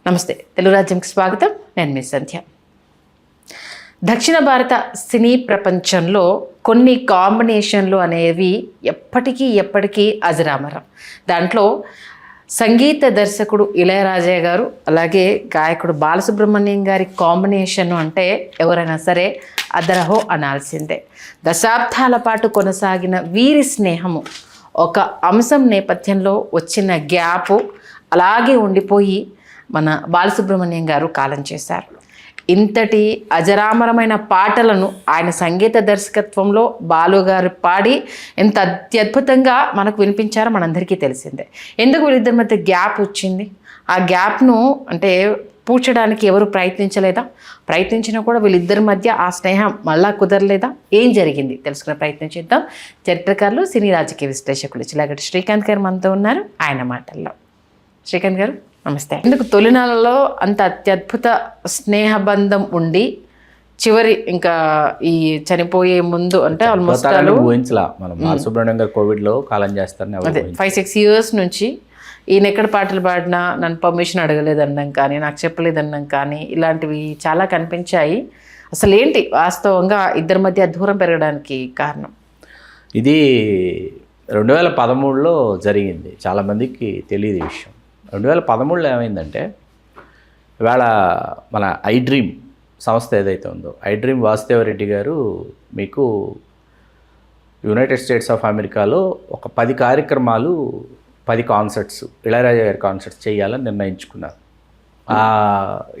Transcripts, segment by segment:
నమస్తే, తెలుగు రాజ్యంకి స్వాగతం. నేను మీ సంధ్య. దక్షిణ భారత సినీ ప్రపంచంలో కొన్ని కాంబినేషన్లు అనేవి ఎప్పటికీ అజరామరం. దాంట్లో సంగీత దర్శకుడు ఇళయరాజా గారు అలాగే గాయకుడు బాలసుబ్రహ్మణ్యం గారి కాంబినేషన్ అంటే ఎవరైనా సరే అదరహో అనాల్సిందే. దశాబ్దాల పాటు కొనసాగిన వీరి స్నేహము ఒక అంశం నేపథ్యంలో వచ్చిన గ్యాపు అలాగే ఉండిపోయి మన బాలసుబ్రహ్మణ్యం గారు కాలం చేశారు. ఇంతటి అజరామరమైన పాటలను ఆయన సంగీత దర్శకత్వంలో బాలు గారు పాడి ఎంత అత్యద్భుతంగా మనకు వినిపించారో మనందరికీ తెలిసిందే. ఎందుకు వీళ్ళిద్దరి మధ్య గ్యాప్ వచ్చింది? ఆ గ్యాప్ను అంటే పూడ్చడానికి ఎవరు ప్రయత్నించలేదా? ప్రయత్నించినా కూడా వీళ్ళిద్దరి మధ్య ఆ స్నేహం మళ్ళా కుదరలేదా? ఏం జరిగింది తెలుసుకునే ప్రయత్నం చేద్దాం. చరిత్రకారులు, సినీ రాజకీయ విశ్లేషకులు చిలాగటి శ్రీకాంత్ గారు మనతో ఉన్నారు. ఆయన మాటల్లో. శ్రీకాంత్ గారు నమస్తే. ఎందుకు తొలినాళ్ళలో అంత అత్యద్భుత స్నేహబంధం ఉండి చివరి ఇంకా ఈ చనిపోయే ముందు అంటే ఆల్మోస్ట్ బాలసుబ్రహ్మణ్యం గారు కోవిడ్లో కాలం చేస్తారని అదే 5-6 years నుంచి ఈయన ఎక్కడ పాటలు పాడినా నన్ను పర్మిషన్ అడగలేదన్నాం కానీ, నాకు చెప్పలేదన్నాం కానీ, ఇలాంటివి చాలా కనిపించాయి. అసలు ఏంటి వాస్తవంగా ఇద్దరి మధ్య దూరం పెరగడానికి కారణం? ఇది 2013లో జరిగింది. చాలామందికి తెలియదు ఈ విషయం. 2013లో ఏమైందంటే, ఇవాళ మన ఐడ్రీమ్ సంస్థ ఏదైతే ఉందో, ఐడ్రీమ్ వాసుదేవరెడ్డి గారు మీకు యునైటెడ్ స్టేట్స్ ఆఫ్ అమెరికాలో ఒక 10 కార్యక్రమాలు, 10 కాన్సర్ట్స్, ఇళయరాజా గారి కాన్సర్ట్స్ చేయాలని నిర్ణయించుకున్నారు. ఆ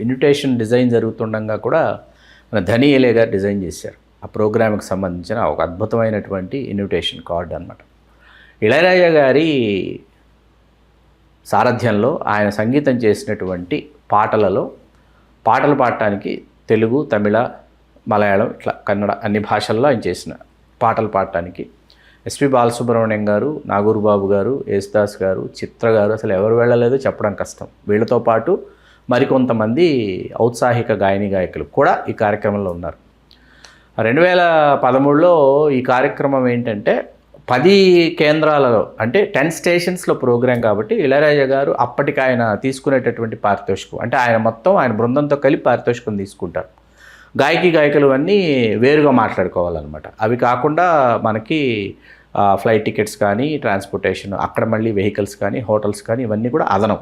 ఇన్విటేషన్ డిజైన్ జరుగుతుండగా కూడా మన ధనీ ఏలే గారు డిజైన్ చేశారు. ఆ ప్రోగ్రామ్కి సంబంధించిన ఒక అద్భుతమైనటువంటి ఇన్విటేషన్ కార్డ్ అనమాట. ఇళయరాజా గారి సారథ్యంలో ఆయన సంగీతం చేసినటువంటి పాటలలో పాటలు పాడటానికి తెలుగు, తమిళ, మలయాళం, ఇట్లా కన్నడ అన్ని భాషల్లో ఆయన చేసిన పాటలు పాడటానికి ఎస్పి బాలసుబ్రహ్మణ్యం గారు, నాగూర్ బాబు గారు, యేసుదాస్ గారు, చిత్ర గారు, అసలు ఎవరు వెళ్ళలేదో చెప్పడం కష్టం. వీళ్ళతో పాటు మరికొంతమంది ఔత్సాహిక గాయకులు కూడా ఈ కార్యక్రమంలో ఉన్నారు. 2013లో ఈ కార్యక్రమం ఏంటంటే 10 కేంద్రాలలో అంటే 10 స్టేషన్స్లో ప్రోగ్రాం కాబట్టి ఇళయరాజా గారు అప్పటికి ఆయన తీసుకునేటటువంటి పారితోషికం అంటే ఆయన మొత్తం ఆయన బృందంతో కలిపి పారితోషికం తీసుకుంటారు. గాయకులు అన్నీ వేరుగా మాట్లాడుకోవాలన్నమాట. అవి కాకుండా మనకి ఫ్లైట్ టికెట్స్ కానీ, ట్రాన్స్పోర్టేషన్, అక్కడ మళ్ళీ వెహికల్స్ కానీ, హోటల్స్ కానీ ఇవన్నీ కూడా అదనం.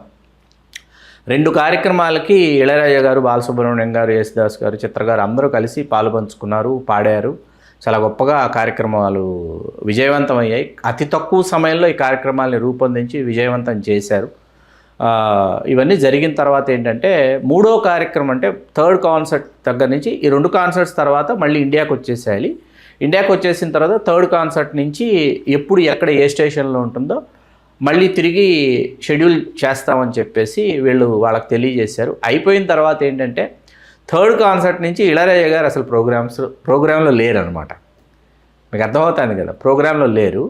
2 కార్యక్రమాలకి ఇళయరాజా గారు, బాలసుబ్రహ్మణ్యం గారు, యేసుదాస్ గారు, చిత్ర గారు అందరూ కలిసి పాలుపంచుకున్నారు, పాడారు. చాలా గొప్పగా ఆ కార్యక్రమాలు విజయవంతమయ్యాయి. అతి తక్కువ సమయంలో ఈ కార్యక్రమాలని రూపొందించి విజయవంతం చేశారు. ఇవన్నీ జరిగిన తర్వాత ఏంటంటే, 3వ కార్యక్రమం అంటే 3rd కాన్సర్ట్ దగ్గర నుంచి ఈ 2 కాన్సర్ట్స్ తర్వాత మళ్ళీ ఇండియాకి వచ్చేసేయాలి. ఇండియాకి వచ్చేసిన తర్వాత 3rd కాన్సర్ట్ నుంచి ఎప్పుడు ఎక్కడ ఏ స్టేషన్లో ఉంటుందో మళ్ళీ తిరిగి షెడ్యూల్ చేస్తామని చెప్పేసి వాళ్ళకి తెలియజేశారు. అయిపోయిన తర్వాత ఏంటంటే 3rd కాన్సర్ట్ నుంచి ఇళయరాజా గారు అసలు ప్రోగ్రాంలో లేరు అనమాట. మీకు అర్థమవుతుంది కదా, ప్రోగ్రాంలో లేరు.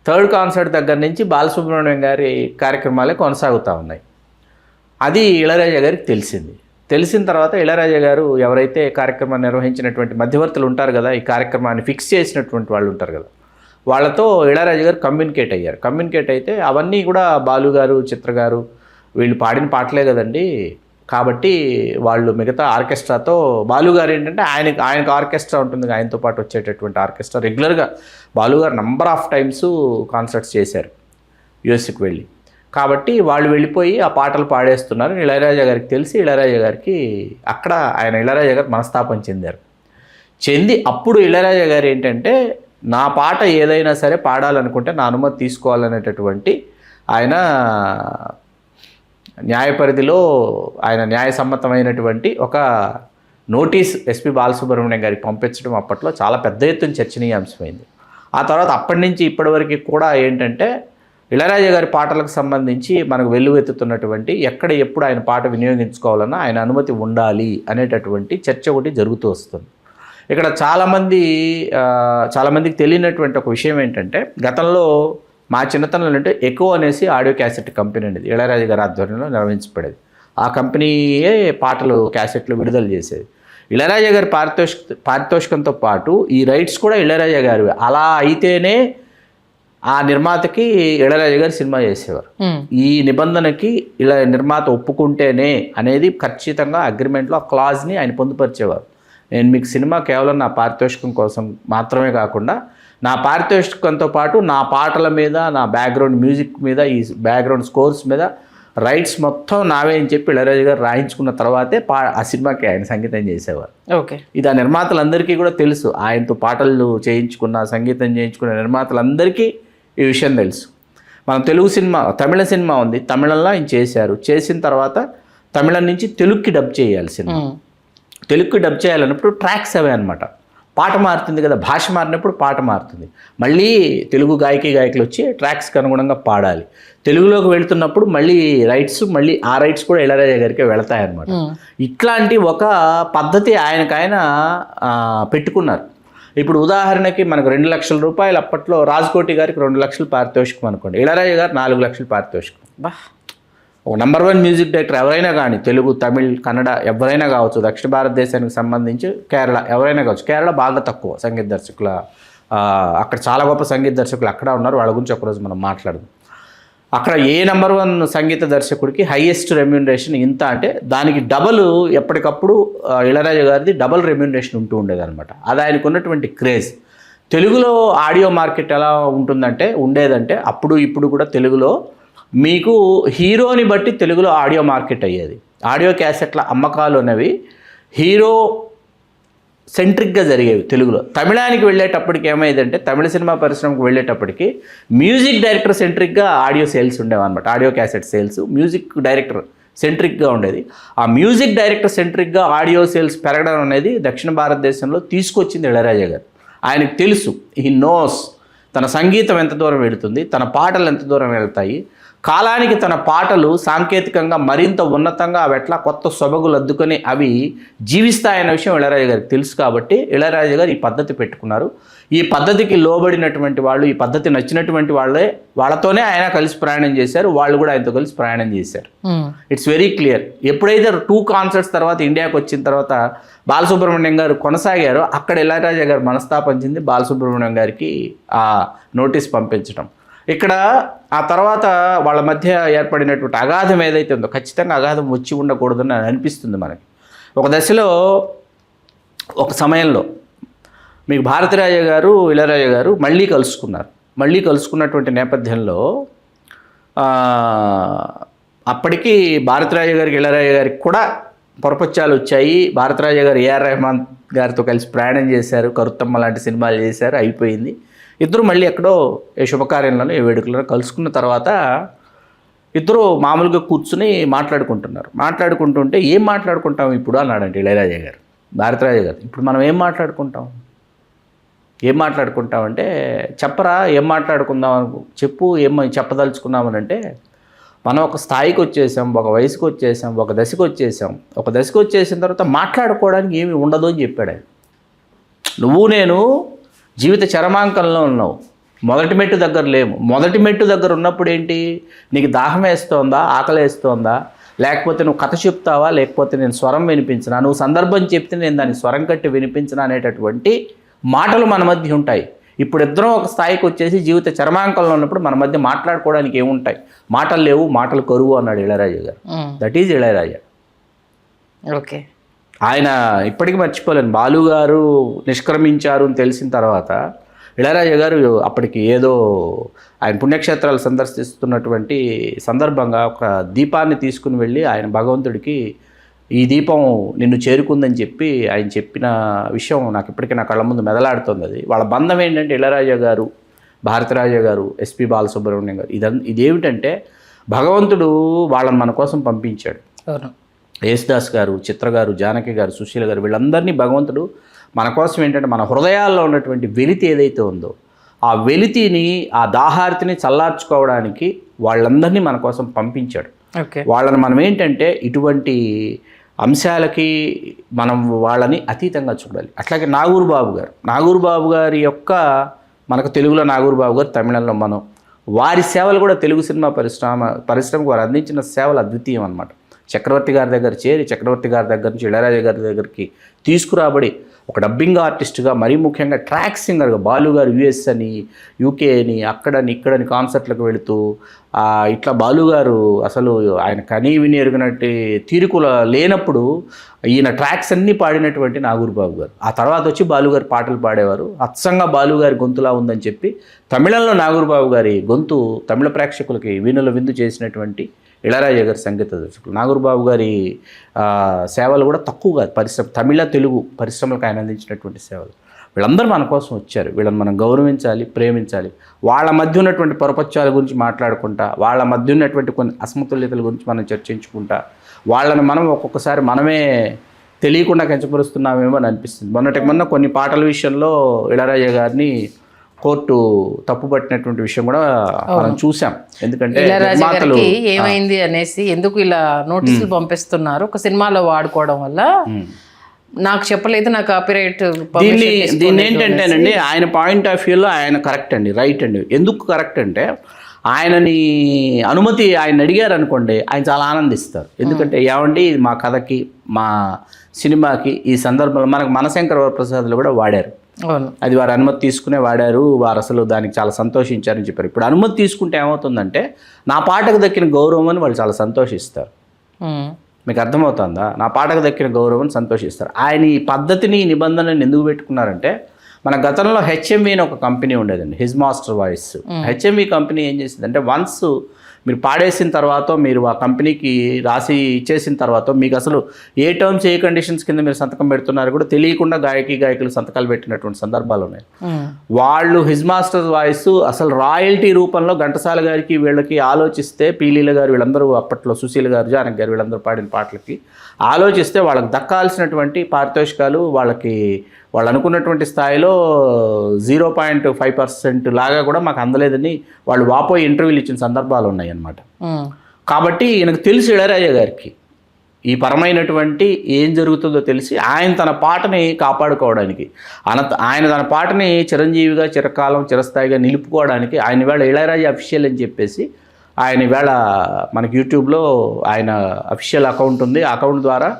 3rd కాన్సర్ట్ దగ్గర నుంచి బాలసుబ్రహ్మణ్యం గారి కార్యక్రమాలే కొనసాగుతూ ఉన్నాయి. అది ఇళయరాజా గారికి తెలిసిన తర్వాత ఇళయరాజా గారు ఎవరైతే కార్యక్రమాన్ని నిర్వహించినటువంటి మధ్యవర్తులు ఉంటారు కదా, ఈ కార్యక్రమాన్ని ఫిక్స్ చేసినటువంటి వాళ్ళు ఉంటారు కదా, వాళ్ళతో ఇళయరాజా గారు కమ్యూనికేట్ అయితే అవన్నీ కూడా బాలు గారు, చిత్ర గారు వీళ్ళు పాడిన పాటలే కదండి, కాబట్టి వాళ్ళు మిగతా ఆర్కెస్ట్రాతో, బాలుగారు ఏంటంటే ఆయనకు ఆర్కెస్ట్రా ఉంటుంది, ఆయనతో పాటు వచ్చేటటువంటి ఆర్కెస్ట్రా రెగ్యులర్గా బాలుగారు నంబర్ ఆఫ్ టైమ్స్ కాన్సర్ట్స్ చేశారు యూఎస్కి వెళ్ళి. కాబట్టి వాళ్ళు వెళ్ళిపోయి ఆ పాటలు పాడేస్తున్నారు. ఇళయరాజా గారికి తెలిసి ఇళయరాజా గారికి అక్కడ ఇళయరాజా గారు మనస్తాపం చెంది అప్పుడు ఇళయరాజా గారు ఏంటంటే, నా పాట ఏదైనా సరే పాడాలనుకుంటే నా అనుమతి తీసుకోవాలనేటటువంటి ఆయన న్యాయ పరిధిలో ఆయన న్యాయసమ్మతమైనటువంటి ఒక నోటీస్ ఎస్పి బాలసుబ్రహ్మణ్యం గారికి పంపించడం అప్పట్లో చాలా పెద్ద ఎత్తున చర్చనీయాంశమైంది. ఆ తర్వాత అప్పటి నుంచి ఇప్పటివరకు కూడా ఏంటంటే, ఇళయరాజా గారి పాటలకు సంబంధించి మనకు వెల్లువెత్తుతున్నటువంటి ఎక్కడ ఎప్పుడు ఆయన పాట వినియోగించుకోవాలన్నా ఆయన అనుమతి ఉండాలి అనేటటువంటి చర్చ ఒకటి జరుగుతూ వస్తుంది. ఇక్కడ చాలామందికి తెలియనటువంటి ఒక విషయం ఏంటంటే, గతంలో మా చిన్నతనంలో అంటే ఎకో అనేసి ఆడియో క్యాసెట్ కంపెనీ అనేది ఇళయరాజా గారి ఆధ్వర్యంలో నిర్వహించబడేది. ఆ కంపెనీయే పాటలు, క్యాసెట్లు విడుదల చేసేది. ఇళయరాజా గారి పారితోషికంతో పాటు ఈ రైట్స్ కూడా ఇళయరాజా గారివి. అలా అయితేనే ఆ నిర్మాతకి ఇళయరాజా గారు సినిమా చేసేవారు. ఈ నిబంధనకి ఇలా నిర్మాత ఒప్పుకుంటేనే అనేది ఖచ్చితంగా అగ్రిమెంట్లో ఆ క్లాజ్ని ఆయన పొందుపరిచేవారు. నేను మీకు సినిమా కేవలం నా పారితోషికం కోసం మాత్రమే కాకుండా నా పారితోషికంతో పాటు నా పాటల మీద, నా బ్యాక్గ్రౌండ్ మ్యూజిక్ మీద, ఈ బ్యాక్గ్రౌండ్ స్కోర్స్ మీద రైట్స్ మొత్తం నావే అని చెప్పి ఇళయరాజా గారు రాయించుకున్న తర్వాతే ఆ సినిమాకి ఆయన సంగీతం చేసేవారు. ఓకే. ఇది ఆ నిర్మాతలందరికీ కూడా తెలుసు. ఆయనతో పాటలు చేయించుకున్న, సంగీతం చేయించుకున్న నిర్మాతలందరికీ ఈ విషయం తెలుసు. మనం తెలుగు సినిమా, తమిళ సినిమా ఉంది, తమిళంలో ఆయన చేశారు. చేసిన తర్వాత తమిళం నుంచి తెలుగుకి డబ్ చేయాలి సినిమా. తెలుగుకి డబ్ చేయాలన్నప్పుడు ట్రాక్స్ అవే అనమాట. పాట మారుతుంది కదా, భాష మారినప్పుడు పాట మారుతుంది. మళ్ళీ తెలుగు గాయకులు వచ్చి ట్రాక్స్కి అనుగుణంగా పాడాలి. తెలుగులోకి వెళ్తున్నప్పుడు మళ్ళీ ఆ రైట్స్ కూడా ఇళయరాజా గారికి వెళతాయన్నమాట. ఇట్లాంటి ఒక పద్ధతి ఆయనకైన పెట్టుకున్నారు. ఇప్పుడు ఉదాహరణకి మనకు 2 లక్షల రూపాయలు అప్పట్లో రాజ్కోటి గారికి 2 లక్షలు పారితోషికం అనుకోండి, ఇళయరాజా గారు 4 లక్షలు పారితోషికం. ఒక నెంబర్ 1 మ్యూజిక్ డైరెక్టర్ ఎవరైనా కానీ, తెలుగు, తమిళ్, కన్నడ ఎవరైనా కావచ్చు, దక్షిణ భారతదేశానికి సంబంధించి కేరళ ఎవరైనా కావచ్చు. కేరళ బాగా తక్కువ సంగీత దర్శకుల, అక్కడ చాలా గొప్ప సంగీత దర్శకులు అక్కడ ఉన్నారు, వాళ్ళ గురించి ఒకరోజు మనం మాట్లాడదాం. అక్కడ ఏ నెంబర్ 1 సంగీత దర్శకుడికి హైయెస్ట్ రెమ్యూనరేషన్ ఇంత అంటే దానికి డబల్ ఎప్పటికప్పుడు ఇళయరాజా గారిది డబల్ రెమ్యూనరేషన్ ఉంటూ ఉండేదన్నమాట. అది ఆయనకు ఉన్నటువంటి క్రేజ్. తెలుగులో ఆడియో మార్కెట్ ఎలా ఉండేదంటే అప్పుడు ఇప్పుడు కూడా తెలుగులో మీకు హీరోని బట్టి తెలుగులో ఆడియో మార్కెట్ అయ్యేది. ఆడియో క్యాసెట్ల అమ్మకాలు అనేవి హీరో సెంట్రిక్గా జరిగేవి తెలుగులో. తమిళానికి వెళ్ళేటప్పటికి ఏమైందంటే, తమిళ సినిమా పరిశ్రమకు వెళ్ళేటప్పటికి మ్యూజిక్ డైరెక్టర్ సెంట్రిక్గా ఆడియో సేల్స్ ఉండేవన్నమాట. Audio cassette sales music director సెంట్రిక్గా ఉండేది. ఆ మ్యూజిక్ డైరెక్టర్ సెంట్రిక్గా ఆడియో సేల్స్ పెరగడం అనేది దక్షిణ భారతదేశంలో తీసుకొచ్చింది ఇళయరాజా గారు. ఆయనకు తెలుసు, హీ నోస్ తన సంగీతం ఎంత దూరం వెళుతుంది, తన పాటలు ఎంత దూరం వెళ్తాయి, కాలానికి తన పాటలు సాంకేతికంగా మరింత ఉన్నతంగా అవి ఎట్లా కొత్త సొబగులు అద్దుకొని అవి జీవిస్తాయన్న విషయం ఇళయరాజా గారికి తెలుసు. కాబట్టి ఇళయరాజా గారు ఈ పద్ధతి పెట్టుకున్నారు. ఈ పద్ధతికి లోబడినటువంటి వాళ్ళు, ఈ పద్ధతి నచ్చినటువంటి వాళ్ళతోనే ఆయన కలిసి ప్రయాణం చేశారు. వాళ్ళు కూడా ఆయనతో కలిసి ప్రయాణం చేశారు. It's very clear. ఎప్పుడైతే 2 కాన్సర్ట్స్ తర్వాత ఇండియాకి వచ్చిన తర్వాత బాలసుబ్రహ్మణ్యం గారు కొనసాగారో, అక్కడ ఇళయరాజా గారు మనస్తాపించింది బాలసుబ్రహ్మణ్యం గారికి ఆ నోటీస్ పంపించడం. ఇక్కడ ఆ తర్వాత వాళ్ళ మధ్య ఏర్పడినటువంటి అగాధం ఏదైతే ఉందో, ఖచ్చితంగా అగాధం వచ్చి ఉండకూడదని అనిపిస్తుంది మనకి. ఒక దశలో, ఒక సమయంలో మీకు భారతీరాజా గారు, ఇళయరాజా గారు మళ్ళీ కలుసుకున్నారు. మళ్ళీ కలుసుకున్నటువంటి నేపథ్యంలో అప్పటికి భారతీరాజా గారికి, ఇళయరాజా గారికి కూడా పొరపచ్చాలు వచ్చాయి. భారతీరాజా గారు ఏఆర్ రెహమాన్ గారితో కలిసి ప్రయాణం చేశారు, కరుత్తమ్మ లాంటి సినిమాలు చేశారు, అయిపోయింది. ఇద్దరు మళ్ళీ ఎక్కడో ఏ శుభకార్యంలోనో, ఏ వేడుకలను కలుసుకున్న తర్వాత ఇద్దరు మామూలుగా కూర్చుని మాట్లాడుకుంటుంటే ఏం మాట్లాడుకుంటాం ఇప్పుడు అన్నాడంటే ఇళయరాజా గారు, భారతీరాజా గారు. ఇప్పుడు మనం ఏం మాట్లాడుకుంటామంటే చెప్పరా, ఏం మాట్లాడుకుందాం, చెప్పు, ఏం చెప్పదలుచుకున్నామనంటే, మనం ఒక స్థాయికి వచ్చేసాం, ఒక వయసుకు వచ్చేసాం, ఒక దశకు వచ్చేసిన తర్వాత మాట్లాడుకోవడానికి ఏమి ఉండదు అని చెప్పాడు ఆయన. నువ్వు నేను జీవిత చరమాంకంలో ఉన్నావు, మొదటి మెట్టు దగ్గర లేము. మొదటి మెట్టు దగ్గర ఉన్నప్పుడు ఏంటి, నీకు దాహం వేస్తోందా, ఆకలి వేస్తోందా, లేకపోతే నువ్వు కథ చెప్తావా, లేకపోతే నేను స్వరం వినిపించినా, నువ్వు సందర్భం చెప్తే నేను దాన్ని స్వరం కట్టి వినిపించినా అనేటటువంటి మాటలు మన మధ్య ఉంటాయి. ఇప్పుడు ఇద్దరం ఒక స్థాయికి వచ్చేసి జీవిత చరమాంకంలో ఉన్నప్పుడు మన మధ్య మాట్లాడుకోవడానికి ఏముంటాయి, మాటలు లేవు, మాటలు కరువు అన్నాడు ఇళయరాజా గారు. That is Ilaiyaraaja. ఓకే. ఆయన ఇప్పటికీ మర్చిపోలేను. బాలు గారు నిష్క్రమించారు అని తెలిసిన తర్వాత ఇళయరాజా గారు అప్పటికి ఏదో ఆయన పుణ్యక్షేత్రాలు సందర్శిస్తున్నటువంటి సందర్భంగా ఒక దీపాన్ని తీసుకుని వెళ్ళి ఆయన భగవంతుడికి, ఈ దీపం నిన్ను చేరుకుందని చెప్పి ఆయన చెప్పిన విషయం నాకు ఇప్పటికీ నా కళ్ళ ముందు మెదలాడుతుంది. అది వాళ్ళ బంధం ఏంటంటే, ఇళయరాజా గారు, భారతీరాజా గారు, ఎస్పి బాలసుబ్రహ్మణ్యం గారు, ఇదేమిటంటే భగవంతుడు వాళ్ళని మన కోసం పంపించాడు. యేసుదాస్ గారు, చిత్ర గారు, జానకి గారు, సుశీల గారు, వీళ్ళందరినీ భగవంతుడు మన కోసం ఏంటంటే, మన హృదయాల్లో ఉన్నటువంటి వెలితి ఏదైతే ఉందో ఆ వెలితిని, ఆ దాహార్తిని చల్లార్చుకోవడానికి వాళ్ళందరినీ మన కోసం పంపించాడు. వాళ్ళని మనం ఏంటంటే ఇటువంటి అంశాలకి మనం వాళ్ళని అతీతంగా చూడాలి. అట్లాగే నాగూర్ బాబు గారి యొక్క, మనకు తెలుగులో నాగూర్ బాబు గారు, తమిళంలో మనం, వారి సేవలు కూడా తెలుగు సినిమా పరిశ్రమకు వారు అందించిన సేవలు అద్వితీయం అన్నమాట. చక్రవర్తి గారి దగ్గర చేరి, చక్రవర్తి గారి దగ్గర నుంచి ఇళయరాజా గారి దగ్గరికి తీసుకురాబడి ఒక డబ్బింగ్ ఆర్టిస్ట్గా, మరీ ముఖ్యంగా ట్రాక్ సింగర్గా బాలు గారు యుఎస్ అని, యూకే అని, అక్కడని ఇక్కడని కాన్సర్ట్లకు వెళుతూ ఇట్లా బాలు గారు అసలు ఆయన కనీ విని ఎరుగినట్టు తీరుకుల లేనప్పుడు ఈయన ట్రాక్స్ అన్నీ పాడినటువంటి నాగూర్బాబు గారు. ఆ తర్వాత వచ్చి బాలుగారు పాటలు పాడేవారు. అచ్చంగా బాలుగారి గొంతులా ఉందని చెప్పి తమిళంలో నాగూర్బాబు గారి గొంతు తమిళ ప్రేక్షకులకి వీణుల విందు చేసినటువంటి ఇళయరాజా గారి సంగీత దర్శకులు. నాగూర్బాబు గారి సేవలు కూడా తక్కువ కాదు. తమిళ తెలుగు పరిశ్రమలకు ఆయన అందించినటువంటి సేవలు. వీళ్ళందరూ మన కోసం వచ్చారు. వీళ్ళని మనం గౌరవించాలి, ప్రేమించాలి. వాళ్ళ మధ్య ఉన్నటువంటి పొరపత్యాల గురించి మాట్లాడుకుంటా, వాళ్ళ మధ్య ఉన్నటువంటి కొన్ని అసమతుల్యతల గురించి మనం చర్చించుకుంటా, వాళ్ళని మనం ఒక్కొక్కసారి మనమే తెలియకుండా కించపరుస్తున్నామేమో అని అనిపిస్తుంది. మొన్న కొన్ని పాటల విషయంలో ఇళయరాజా గారిని కోర్టు తప్పుపట్టినటువంటి విషయం కూడా మనం చూసాం. ఎందుకంటే ఏమైంది అనేసి ఎందుకు ఇలా నోటీసులు పంపిస్తున్నారు, ఒక సినిమాలో వాడుకోవడం వల్ల నాకు చెప్పలేదు, నాకు కాపీరైట్. దీన్ని ఏంటంటేనండి, ఆయన పాయింట్ ఆఫ్ వ్యూలో ఆయన కరెక్ట్ అండి, రైట్ అండి. ఎందుకు కరెక్ట్ అంటే ఆయనని అనుమతి ఆయన అడిగారు అనుకోండి, ఆయన చాలా ఆనందిస్తారు. ఎందుకంటే ఏమండి ఇది మా కథకి, మా సినిమాకి ఈ సందర్భంలో మనకు మనశంకర వరప్రసాద్లో కూడా వాడారు. అది వారు అనుమతి తీసుకునే వాడారు. వారు అసలు దానికి చాలా సంతోషించారని చెప్పారు. ఇప్పుడు అనుమతి తీసుకుంటే ఏమవుతుందంటే నా పాటకు దక్కిన గౌరవం అని వాళ్ళు చాలా సంతోషిస్తారు. మీకు అర్థమవుతుందా? నా పాటకు దక్కిన గౌరవం సంతోషిస్తారు. ఆయన ఈ పద్ధతిని, నిబంధనలను ఎందుకు పెట్టుకున్నారంటే, మన గతంలో హెచ్ఎంఈ అని ఒక కంపెనీ ఉండేదండి, his master voice. HME company ఏం చేసిందంటే, వన్స్ మీరు పాడేసిన తర్వాత, మీరు ఆ కంపెనీకి రాసి ఇచ్చేసిన తర్వాత, మీకు అసలు ఏ టర్మ్స్ ఏ కండిషన్స్ కింద మీరు సంతకం పెడుతున్నారు కూడా తెలియకుండా గాయకులు సంతకాలు పెట్టినటువంటి సందర్భాలు ఉన్నాయి. వాళ్ళు హిజ్ మాస్టర్ వాయిస్ అసలు రాయల్టీ రూపంలో ఘంటసాల గారికి వీళ్ళకి ఆలోచిస్తే, పీలీల గారు వీళ్ళందరూ అప్పట్లో, సుశీల గారు, జానకి గారు వీళ్ళందరూ పాడిన పాటలకి ఆలోచిస్తే వాళ్ళకి దక్కాల్సినటువంటి పారితోషికాలు వాళ్ళు అనుకున్నటువంటి స్థాయిలో 0.5% లాగా కూడా మాకు అందలేదని వాళ్ళు వాపోయి ఇంటర్వ్యూలు ఇచ్చిన సందర్భాలు ఉన్నాయి అన్నమాట. కాబట్టి ఈయనకు తెలిసి ఇళయరాజా గారికి ఈ పరమైనటువంటి ఏం జరుగుతుందో తెలిసి ఆయన తన పాటని కాపాడుకోవడానికి, ఆయన తన పాటని చిరంజీవిగా చిరకాలం చిరస్థాయిగా నిలుపుకోవడానికి ఆయన ఇవాళ ఇళయరాజా అఫీషియల్ అని చెప్పేసి ఆయన ఇవాళ మనకి యూట్యూబ్లో ఆయన అఫీషియల్ అకౌంట్ ఉంది. ఆ అకౌంట్ ద్వారా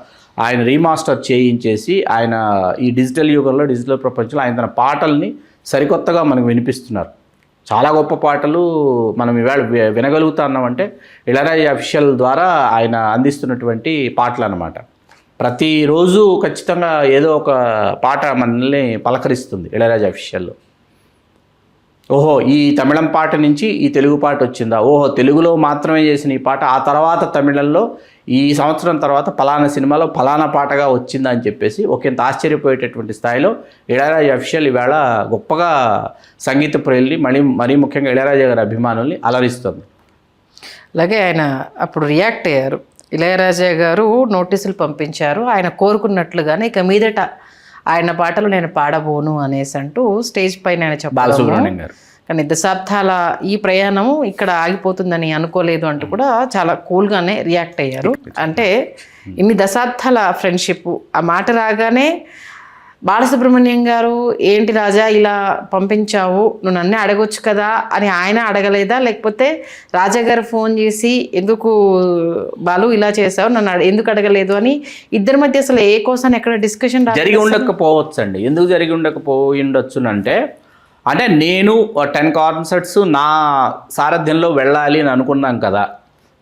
ఆయన రీమాస్టర్ చేయించేసి ఆయన ఈ డిజిటల్ యుగంలో, డిజిటల్ ప్రపంచంలో ఆయన తన పాటల్ని సరికొత్తగా మనకు వినిపిస్తున్నారు. చాలా గొప్ప పాటలు మనం ఇవాళ వినగలుగుతున్నామంటే ఇళయరాజా అఫీషియల్ ద్వారా ఆయన అందిస్తున్నటువంటి పాటలు అన్నమాట. ప్రతిరోజు ఖచ్చితంగా ఏదో ఒక పాట మనల్ని పలకరిస్తుంది ఇళయరాజా అఫీషియల్లో. ఓహో ఈ తమిళం పాట నుంచి ఈ తెలుగు పాట వచ్చిందా, ఓహో తెలుగులో మాత్రమే చేసిన ఈ పాట ఆ తర్వాత తమిళంలో ఈ సంవత్సరం తర్వాత ఫలానా సినిమాలో ఫలానా పాటగా వచ్చిందా అని చెప్పేసి ఒకంత ఆశ్చర్యపోయేటటువంటి స్థాయిలో ఇళయరాజా అఫీషియల్ ఈవేళ గొప్పగా సంగీత ప్రియుల్ని, మరీ ముఖ్యంగా ఇళయరాజా గారి అభిమానుల్ని అలరిస్తుంది. అలాగే ఆయన అప్పుడు రియాక్ట్ అయ్యారు. ఇళయరాజా గారు నోటీసులు పంపించారు, ఆయన కోరుకున్నట్లుగానే ఇక మీదట ఆయన పాటలు నేను పాడబోను అనేసి అంటూ స్టేజ్ పైన ఆయన చెప్పారు. కానీ దశాబ్దాల ఈ ప్రయాణం ఇక్కడ ఆగిపోతుందని అనుకోలేదు అంటూ కూడా చాలా కూల్గానే రియాక్ట్ అయ్యారు. అంటే ఇన్ని దశాబ్దాల ఫ్రెండ్షిప్, ఆ మాట రాగానే బాలసుబ్రహ్మణ్యం గారు ఏంటి రాజా ఇలా పంపించావు, నువ్వు నన్నే అడగొచ్చు కదా అని ఆయన అడగలేదా, లేకపోతే రాజా గారు ఫోన్ చేసి ఎందుకు బాలు ఇలా చేసావు, నన్ను ఎందుకు అడగలేదు అని ఇద్దరి మధ్య అసలు ఏ కోసం ఎక్కడ డిస్కషన్ జరిగి ఉండకపోవచ్చు అండి. ఎందుకు జరిగి ఉండకపోయిండొచ్చునంటే, అంటే నేను 10 కాన్సర్ట్స్ నా సారథ్యంలో వెళ్ళాలి అని అనుకున్నాం కదా.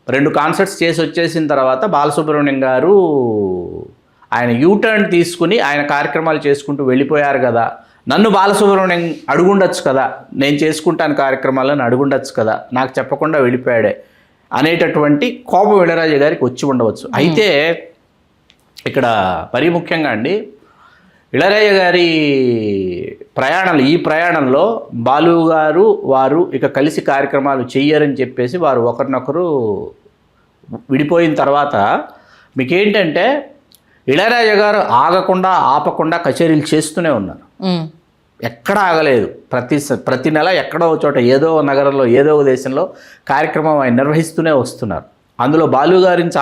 2 కాన్సర్ట్స్ చేసి వచ్చేసిన తర్వాత బాలసుబ్రహ్మణ్యం గారు ఆయన యూటర్న్ తీసుకుని ఆయన కార్యక్రమాలు చేసుకుంటూ వెళ్ళిపోయారు కదా. నన్ను బాలసుబ్రహ్మణ్యం అడుగుండొచ్చు కదా, నేను చేసుకుంటాను కార్యక్రమాలను అడుగుండొచ్చు కదా, నాకు చెప్పకుండా వెళ్ళిపోయాడే అనేటటువంటి కోపం ఇళయరాజా గారికి వచ్చి ఉండవచ్చు. అయితే ఇక్కడ మరీ ముఖ్యంగా అండి, ఇళయరాజా గారి ఈ ప్రయాణంలో బాలు గారు వారు ఇక కలిసి కార్యక్రమాలు చెయ్యరని చెప్పేసి వారు ఒకరినొకరు విడిపోయిన తర్వాత మీకేంటంటే ఇళయరాజా గారు ఆపకుండా కచేరీలు చేస్తూనే ఉన్నారు. ఎక్కడ ఆగలేదు. ప్రతి నెల ఎక్కడో చోట ఏదో నగరంలో ఏదో దేశంలో కార్యక్రమం ఆయన నిర్వహిస్తూనే వస్తున్నారు. అందులో బాలు గారిని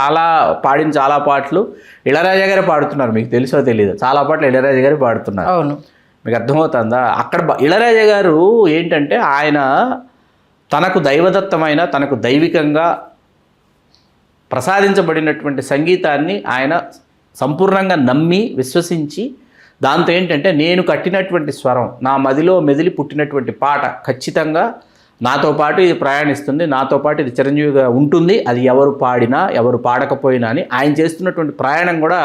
పాడిన చాలా పాటలు ఇళయరాజా గారే పాడుతున్నారు. మీకు తెలుసో తెలీదు, చాలా పాటలు ఇళయరాజా గారే పాడుతున్నారు. అవును, మీకు అర్థమవుతుందా? అక్కడ ఇళయరాజా గారు ఏంటంటే ఆయన తనకు దైవదత్తమైన, తనకు దైవికంగా ప్రసాదించబడినటువంటి సంగీతాన్ని ఆయన సంపూర్ణంగా నమ్మి, విశ్వసించి దాంతో ఏంటంటే నేను కట్టినటువంటి స్వరం, నా మదిలో మెదిలి పుట్టినటువంటి పాట ఖచ్చితంగా నాతో పాటు ఇది ప్రయాణిస్తుంది, నాతో పాటు ఇది చిరంజీవిగా ఉంటుంది, అది ఎవరు పాడినా ఎవరు పాడకపోయినా అని ఆయన చేస్తున్నటువంటి ప్రయాణం కూడా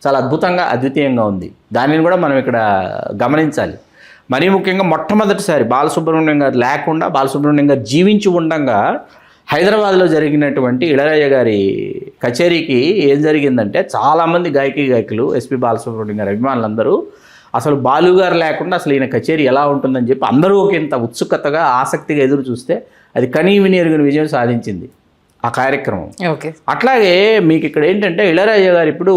చాలా అద్భుతంగా అద్వితీయంగా ఉంది. దానిని కూడా మనం ఇక్కడ గమనించాలి. మరీ ముఖ్యంగా మొట్టమొదటిసారి బాలసుబ్రహ్మణ్యం గారు లేకుండా బాలసుబ్రహ్మణ్యం గారు జీవించి ఉండగా హైదరాబాద్లో జరిగినటువంటి ఇళయరాజా గారి కచేరీకి ఏం జరిగిందంటే చాలామంది గాయకులు ఎస్పి బాలసుబ్రహ్మణ్యం గారి అభిమానులందరూ అసలు బాలు గారు లేకుండా అసలు ఈయన కచేరీ ఎలా ఉంటుందని చెప్పి అందరూ ఒక ఇంత ఉత్సుకతగా ఆసక్తిగా ఎదురు చూస్తే అది కనీ విని ఎరుగని విజయం సాధించింది ఆ కార్యక్రమం. ఓకే. అట్లాగే మీకు ఇక్కడ ఏంటంటే ఇళయరాజా గారు ఇప్పుడు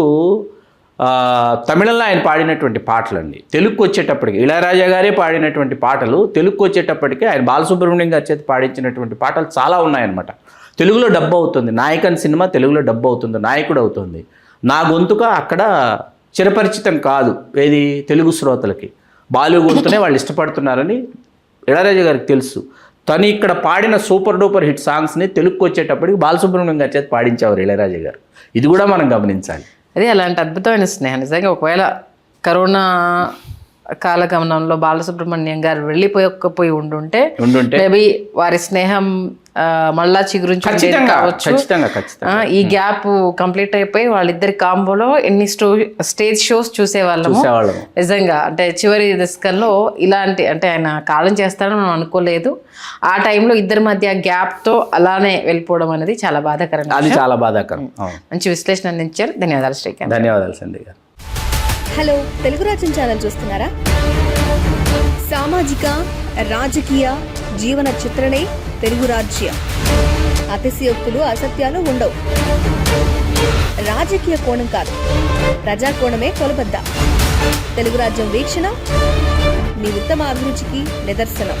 తమిళంలో ఆయన పాడినటువంటి పాటలండి తెలుగుకు వచ్చేటప్పటికి ఇళయరాజా గారే పాడినటువంటి పాటలు తెలుగుకు వచ్చేటప్పటికి ఆయన బాలసుబ్రహ్మణ్యం గారి చేతి పాడించినటువంటి పాటలు చాలా ఉన్నాయన్నమాట. తెలుగులో డబ్బు అవుతుంది, నాయకన్ సినిమా తెలుగులో డబ్బు అవుతుంది, నాయకుడు అవుతుంది. నా గొంతుక అక్కడ చిరపరిచితం కాదు ఏది తెలుగు శ్రోతలకి, బాలు గొంతునే వాళ్ళు ఇష్టపడుతున్నారని ఇళయరాజా గారికి తెలుసు. తను ఇక్కడ పాడిన సూపర్ డూపర్ హిట్ సాంగ్స్ని తెలుగుకు వచ్చేటప్పటికి బాలసుబ్రహ్మణ్యం గారి చేతి పాడించేవారు ఇళయరాజా గారు. ఇది కూడా మనం గమనించాలి. అదే అలాంటి అద్భుతమైన స్నేహం నిజంగా. ఒకవేళ కరోనా కాలగమనంలో బాలసుబ్రహ్మణ్యం గారు వెళ్ళిపోయి ఉండుంటే మేబీ వారి స్నేహం మళ్ళా చిగురించి కావచ్చు. ఈ గ్యాప్ కంప్లీట్ అయిపోయి వాళ్ళిద్దరి కాంబోలో ఎన్ని స్టేజ్ షోస్ చూసేవాళ్ళము నిజంగా. అంటే చివరి దశకంలో ఇలాంటి అంటే ఆయన కాలం చేస్తాడని మనం అనుకోలేదు. ఆ టైంలో ఇద్దరి మధ్య గ్యాప్తో అలానే వెళ్ళిపోవడం అనేది చాలా బాధాకరం. అది చాలా బాధాకరం. మంచి విశ్లేషణ అందించారు. ధన్యవాదాలు శ్రీకాంత్. ధన్యవాదాలు సంధ్య గారు. హలో, తెలుగు రాజ్యం ఛానల్ చూస్తున్నారా? సామాజిక రాజకీయ జీవన చిత్రణే తెలుగు రాజ్యం. అతిశయోక్తులు అసత్యాలు ఉండవు. రాజకీయ కోణం కాదు, ప్రజా కోణమే కొలబద్ద. తెలుగు రాజ్యం వీక్షణ మీ ఉత్తమ అభిరుచికి నిదర్శనం.